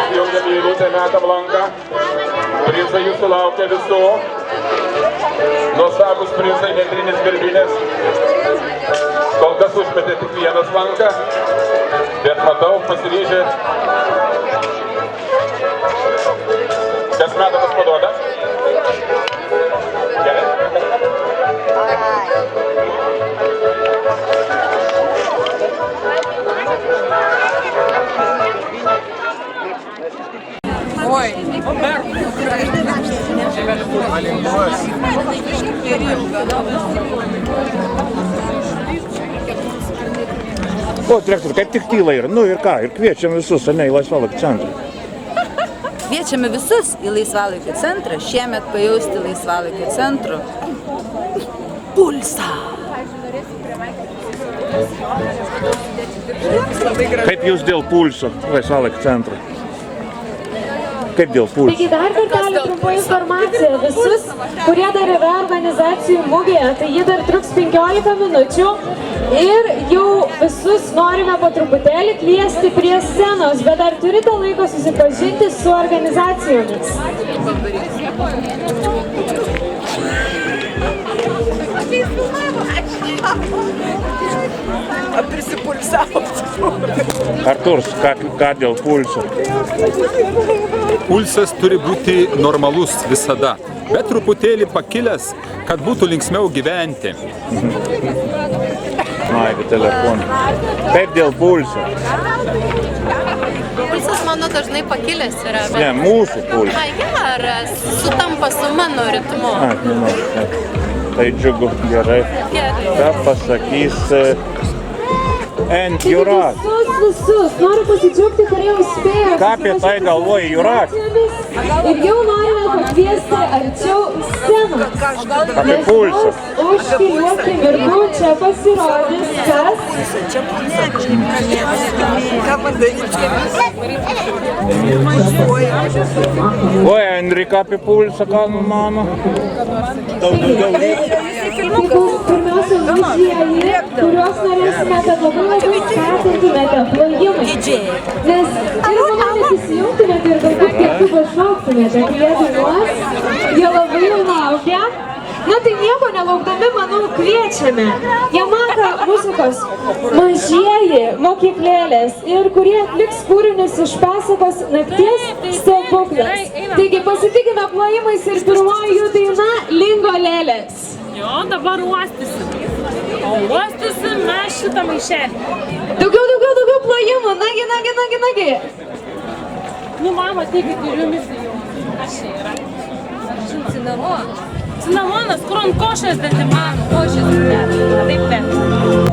įsijungiam į eilutę, metam lanką. Prizai jūsų laukia visų. Nuostabus prizai, netrinis birbinis. Kol kas užmetė tik vienas lanką, bet matau, pasiryžę. Kas metamas paduoda? Gerai. Oi, O, direktor, kaip tik tyla yra. Nu ir ką, ir kviečiam visus, ar ne, į laisvalaikio centrą. Kviečiame visus į laisvalaikio centrą, šiemet pajausti laisvalaikio centro pulsą. Kaip jūs dėl pulso laisvalaikio centro? Kaip dėl pulso? Taigi dar kartelį trumpa informacija. Visus, kurie dar yra organizacijų mugėje, tai ji dar truks 15 minučių. Ir jau visus norime po truputėlį kviesti prie scenos, bet dar turite laiko susipažinti su organizacijomis. Prisipulsavo. Arturs, ką dėl pulso? Pulsas turi būti normalus visada, bet truputėlį pakilęs, kad būtų linksmiau gyventi. Aivi telefoną. Kaip dėl pulso? Pulsas mano dažnai pakilęs yra, bet... Ne, mūsų pulsas. Geras, sutampa su mano ritmu. Tai džiugu, gerai. Ką pasakys Ant Jurat? Visus, noriu pasidžiaugti, kurie jau spėjo. Ką apie tai galvoja Jurat? Ir jau norime pakviesti arčiau scenos. Apie pulsą. Už kelių akimirkų čia pasirodys kas? Oi, Enrika, apie pulsą ką mano? Pirmiausia, muziejai, kuriuos norėsime, kad labai skatintumėte plojimai. Nes ir manau įsijungtumėte ir galbūt kartu pašauktumėte, kai jie dainuos, jie labai jau laukia. Na tai nieko nelaukdami, manau, kviečiame. Yamaha muzikos mažieji mokyklėlės ir kurie atliks kūrinius iš pasakos Nakties stebuklas. Taigi pasitikime plojimais ir pirmoji jų daina Lingo lėlės. Jo, dabar uostysim. O uostysim mes šitą maišelį. Daugiau plojimų, nagi. Nu, mama, taigi ir jumis jau. Kas čia yra? Cinamonas. Cinamonas, kur ant košės dėti mano. Košės dėti. Taip.